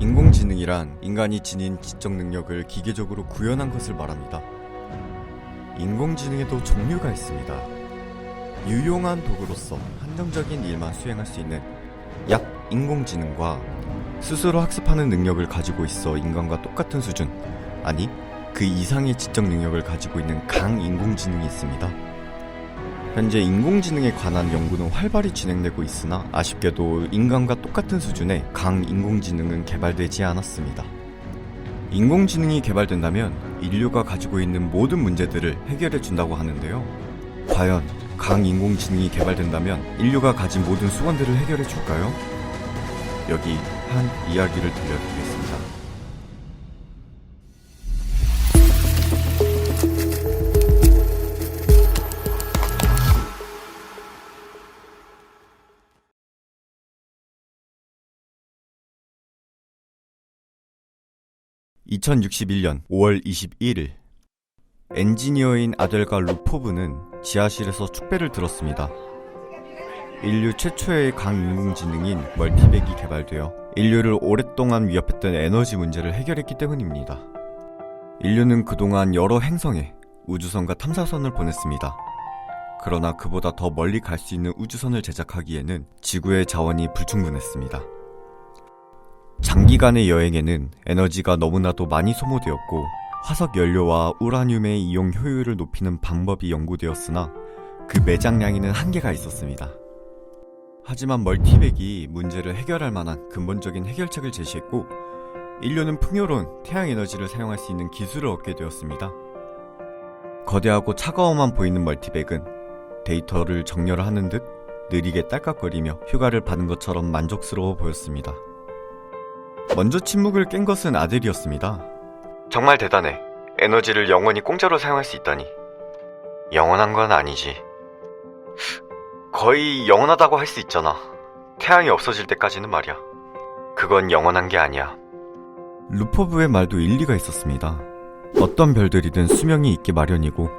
인공지능이란 인간이 지닌 지적 능력을 기계적으로 구현한 것을 말합니다. 인공지능에도 종류가 있습니다. 유용한 도구로서 한정적인 일만 수행할 수 있는 약 인공지능과 스스로 학습하는 능력을 가지고 있어 인간과 똑같은 수준, 아니 그 이상의 지적 능력을 가지고 있는 강인공지능이 있습니다. 현재 인공지능에 관한 연구는 활발히 진행되고 있으나 아쉽게도 인간과 똑같은 수준의 강인공지능은 개발되지 않았습니다. 인공지능이 개발된다면 인류가 가지고 있는 모든 문제들을 해결해 준다고 하는데요. 과연 강인공지능이 개발된다면 인류가 가진 모든 수원들을 해결해 줄까요? 여기 한 이야기를 들려드리겠습니다. 2061년 5월 21일 엔지니어인 아델과 루포브는 지하실에서 축배를 들었습니다. 인류 최초의 강인공지능인 멀티백이 개발되어 인류를 오랫동안 위협했던 에너지 문제를 해결했기 때문입니다. 인류는 그동안 여러 행성에 우주선과 탐사선을 보냈습니다. 그러나 그보다 더 멀리 갈 수 있는 우주선을 제작하기에는 지구의 자원이 불충분했습니다. 장기간의 여행에는 에너지가 너무나도 많이 소모되었고 화석 연료와 우라늄의 이용 효율을 높이는 방법이 연구되었으나 그 매장량에는 한계가 있었습니다. 하지만 멀티백이 문제를 해결할 만한 근본적인 해결책을 제시했고 인류는 풍요로운 태양 에너지를 사용할 수 있는 기술을 얻게 되었습니다. 거대하고 차가워만 보이는 멀티백은 데이터를 정렬을 하는 듯 느리게 딸깍거리며 휴가를 받은 것처럼 만족스러워 보였습니다. 먼저 침묵을 깬 것은 아델이었습니다. 정말 대단해. 에너지를 영원히 공짜로 사용할 수 있다니. 영원한 건 아니지. 거의 영원하다고 할 수 있잖아. 태양이 없어질 때까지는 말이야. 그건 영원한 게 아니야. 루포브의 말도 일리가 있었습니다. 어떤 별들이든 수명이 있기 마련이고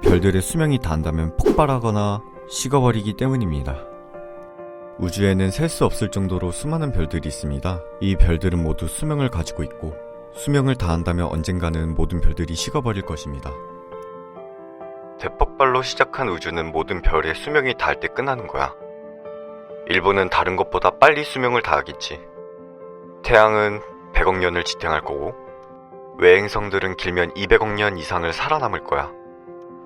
별들의 수명이 다한다면 폭발하거나 식어버리기 때문입니다. 우주에는 셀 수 없을 정도로 수많은 별들이 있습니다. 이 별들은 모두 수명을 가지고 있고 수명을 다한다면 언젠가는 모든 별들이 식어버릴 것입니다. 대폭발로 시작한 우주는 모든 별의 수명이 닿을 때 끝나는 거야. 일부는 다른 것보다 빨리 수명을 다하겠지. 태양은 100억 년을 지탱할 거고 외행성들은 길면 200억 년 이상을 살아남을 거야.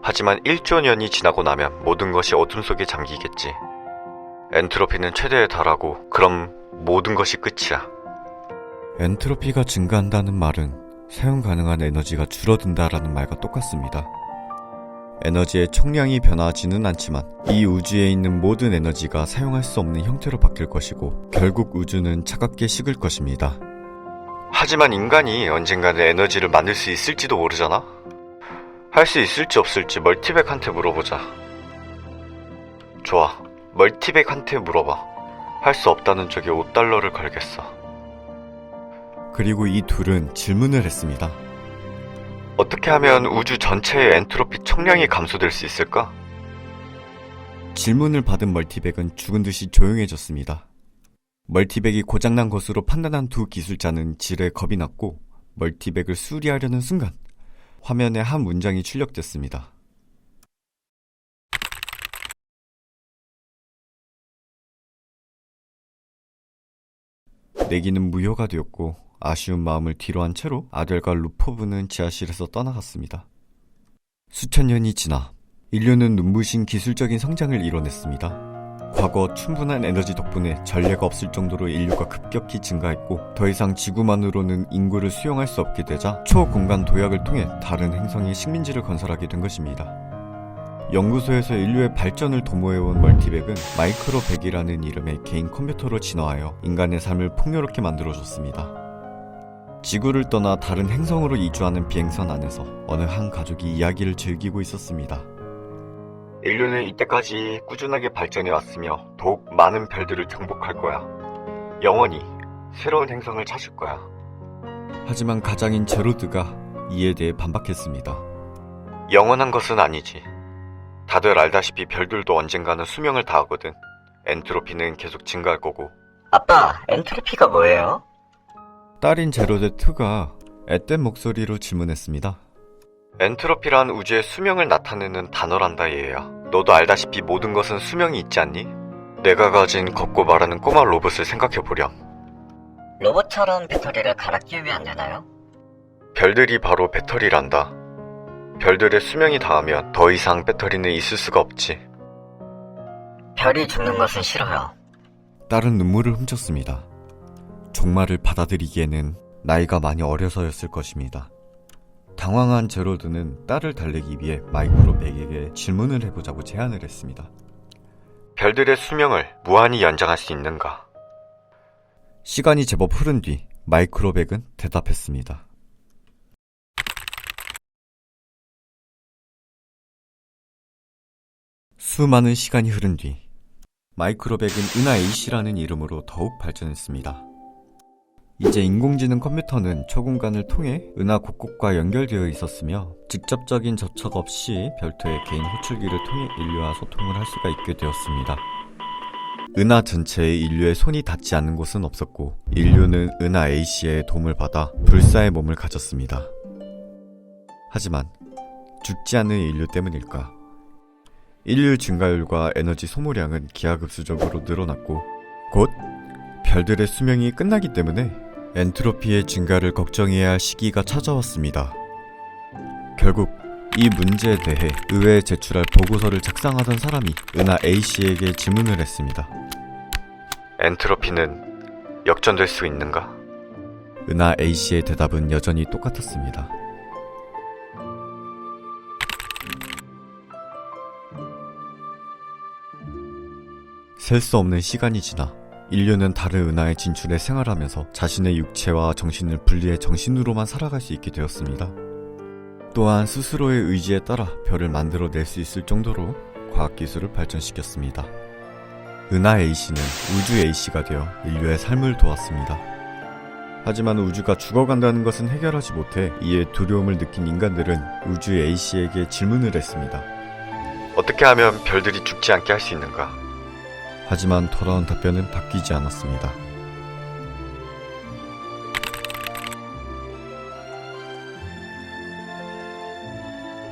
하지만 1조 년이 지나고 나면 모든 것이 어둠 속에 잠기겠지. 엔트로피는 최대에 달하고 그럼 모든 것이 끝이야. 엔트로피가 증가한다는 말은 사용 가능한 에너지가 줄어든다라는 말과 똑같습니다. 에너지의 총량이 변화하지는 않지만 이 우주에 있는 모든 에너지가 사용할 수 없는 형태로 바뀔 것이고 결국 우주는 차갑게 식을 것입니다. 하지만 인간이 언젠가는 에너지를 만들 수 있을지도 모르잖아? 할 수 있을지 없을지 멀티백한테 물어보자. 좋아. 멀티백한테 물어봐. 할 수 없다는 쪽에 $5를 걸겠어. 그리고 이 둘은 질문을 했습니다. 어떻게 하면 우주 전체의 엔트로피 총량이 감소될 수 있을까? 질문을 받은 멀티백은 죽은 듯이 조용해졌습니다. 멀티백이 고장난 것으로 판단한 두 기술자는 지레 겁이 났고 멀티백을 수리하려는 순간 화면에 한 문장이 출력됐습니다. 내기는 무효가 되었고 아쉬운 마음을 뒤로한 채로 아델과 루포브는 지하실에서 떠나갔습니다. 수천 년이 지나 인류는 눈부신 기술적인 성장을 이뤄냈습니다. 과거 충분한 에너지 덕분에 전례가 없을 정도로 인류가 급격히 증가했고 더 이상 지구만으로는 인구를 수용할 수 없게 되자 초공간 도약을 통해 다른 행성에 식민지를 건설하게 된 것입니다. 연구소에서 인류의 발전을 도모해온 멀티백은 마이크로백이라는 이름의 개인 컴퓨터로 진화하여 인간의 삶을 풍요롭게 만들어줬습니다. 지구를 떠나 다른 행성으로 이주하는 비행선 안에서 어느 한 가족이 이야기를 즐기고 있었습니다. 인류는 이때까지 꾸준하게 발전해 왔으며 더욱 많은 별들을 정복할 거야. 영원히 새로운 행성을 찾을 거야. 하지만 가장인 제로드가 이에 대해 반박했습니다. 영원한 것은 아니지. 다들 알다시피 별들도 언젠가는 수명을 다하거든. 엔트로피는 계속 증가할 거고. 아빠, 엔트로피가 뭐예요? 딸인 제로제2가 앳된 목소리로 질문했습니다. 엔트로피란 우주의 수명을 나타내는 단어란다 얘야. 너도 알다시피 모든 것은 수명이 있지 않니? 내가 가진 걷고 말하는 꼬마 로봇을 생각해보렴. 로봇처럼 배터리를 갈아 끼우면 안 되나요? 별들이 바로 배터리란다. 별들의 수명이 닿으면 더 이상 배터리는 있을 수가 없지. 별이 죽는 것은 싫어요. 딸은 눈물을 훔쳤습니다. 종말을 받아들이기에는 나이가 많이 어려서였을 것입니다. 당황한 제로드는 딸을 달래기 위해 마이크로백에게 질문을 해보자고 제안을 했습니다. 별들의 수명을 무한히 연장할 수 있는가? 시간이 제법 흐른 뒤 마이크로백은 대답했습니다. 수많은 시간이 흐른 뒤 마이크로백은 은하 A씨라는 이름으로 더욱 발전했습니다. 이제 인공지능 컴퓨터는 초공간을 통해 은하 곳곳과 연결되어 있었으며 직접적인 접촉 없이 별도의 개인 호출기를 통해 인류와 소통을 할 수가 있게 되었습니다. 은하 전체에 인류의 손이 닿지 않는 곳은 없었고 인류는 은하 A씨의 도움을 받아 불사의 몸을 가졌습니다. 하지만 죽지 않는 인류 때문일까? 인류 증가율과 에너지 소모량은 기하급수적으로 늘어났고 곧 별들의 수명이 끝나기 때문에 엔트로피의 증가를 걱정해야 할 시기가 찾아왔습니다. 결국 이 문제에 대해 의회에 제출할 보고서를 작성하던 사람이 은하 A씨에게 질문을 했습니다. 엔트로피는 역전될 수 있는가? 은하 A씨의 대답은 여전히 똑같았습니다. 셀 수 없는 시간이 지나 인류는 다른 은하에 진출해 생활하면서 자신의 육체와 정신을 분리해 정신으로만 살아갈 수 있게 되었습니다. 또한 스스로의 의지에 따라 별을 만들어낼 수 있을 정도로 과학기술을 발전시켰습니다. 은하 A씨는 우주 A씨가 되어 인류의 삶을 도왔습니다. 하지만 우주가 죽어간다는 것은 해결하지 못해 이에 두려움을 느낀 인간들은 우주 A씨에게 질문을 했습니다. 어떻게 하면 별들이 죽지 않게 할 수 있는가? 하지만 돌아온 답변은 바뀌지 않았습니다.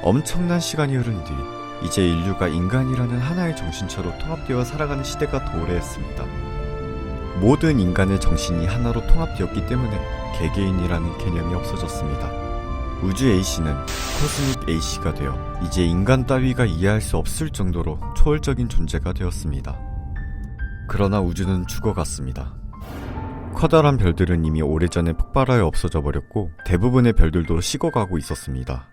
엄청난 시간이 흐른 뒤 이제 인류가 인간이라는 하나의 정신체로 통합되어 살아가는 시대가 도래했습니다. 모든 인간의 정신이 하나로 통합되었기 때문에 개개인이라는 개념이 없어졌습니다. 우주 A씨는 코스믹 A씨가 되어 이제 인간 따위가 이해할 수 없을 정도로 초월적인 존재가 되었습니다. 그러나 우주는 죽어갔습니다. 커다란 별들은 이미 오래전에 폭발하여 없어져 버렸고 대부분의 별들도 식어가고 있었습니다.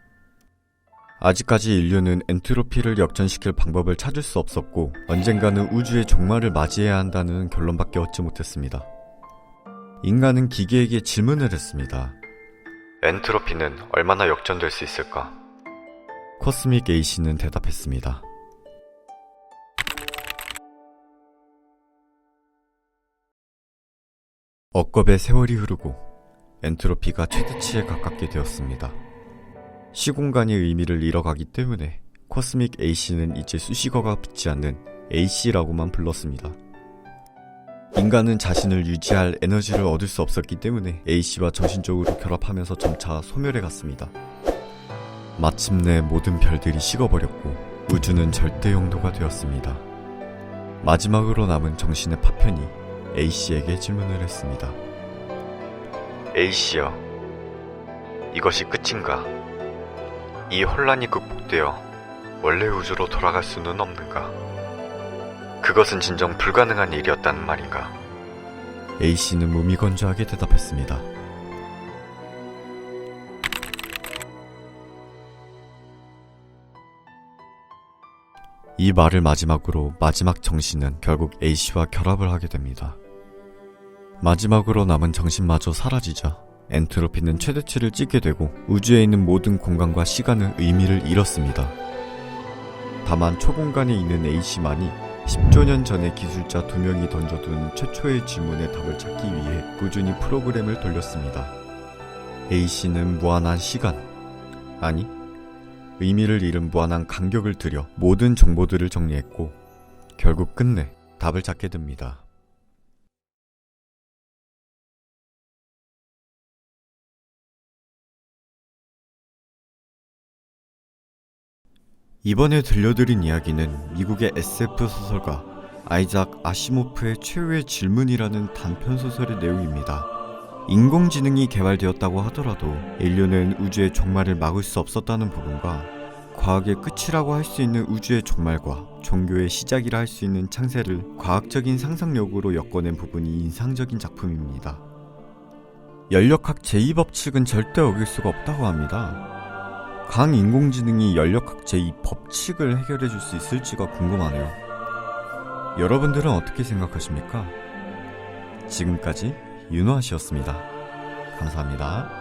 아직까지 인류는 엔트로피를 역전시킬 방법을 찾을 수 없었고 언젠가는 우주의 종말을 맞이해야 한다는 결론밖에 얻지 못했습니다. 인간은 기계에게 질문을 했습니다. 엔트로피는 얼마나 역전될 수 있을까? 코스믹 A씨는 대답했습니다. 억겁의 세월이 흐르고 엔트로피가 최대치에 가깝게 되었습니다. 시공간의 의미를 잃어가기 때문에 코스믹 A씨는 이제 수식어가 붙지 않는 A씨라고만 불렀습니다. 인간은 자신을 유지할 에너지를 얻을 수 없었기 때문에 A씨와 정신적으로 결합하면서 점차 소멸해 갔습니다. 마침내 모든 별들이 식어버렸고 우주는 절대 영도가 되었습니다. 마지막으로 남은 정신의 파편이 A씨에게 질문을 했습니다. A씨여, 이것이 끝인가? 이 혼란이 극복되어 원래 우주로 돌아갈 수는 없는가? 그것은 진정 불가능한 일이었다는 말인가? A씨는 무미건조하게 대답했습니다. 이 말을 마지막으로 마지막 정신은 결국 A씨와 결합을 하게 됩니다. 마지막으로 남은 정신마저 사라지자 엔트로피는 최대치를 찍게 되고 우주에 있는 모든 공간과 시간은 의미를 잃었습니다. 다만 초공간에 있는 A씨만이 10조 년 전에 기술자 2명이 던져둔 최초의 질문의 답을 찾기 위해 꾸준히 프로그램을 돌렸습니다. A씨는 무한한 시간, 아니 의미를 잃은 무한한 간격을 들여 모든 정보들을 정리했고 결국 끝내 답을 찾게 됩니다. 이번에 들려드린 이야기는 미국의 SF 소설가 아이작 아시모프의 최후의 질문이라는 단편소설의 내용입니다. 인공지능이 개발되었다고 하더라도 인류는 우주의 종말을 막을 수 없었다는 부분과 과학의 끝이라고 할 수 있는 우주의 종말과 종교의 시작이라 할 수 있는 창세를 과학적인 상상력으로 엮어낸 부분이 인상적인 작품입니다. 연력학 제2법칙은 절대 어길 수가 없다고 합니다. 강인공지능이 연력학 제2법칙을 해결해 줄 수 있을지가 궁금하네요. 여러분들은 어떻게 생각하십니까? 지금까지 윤호아씨였습니다. 감사합니다.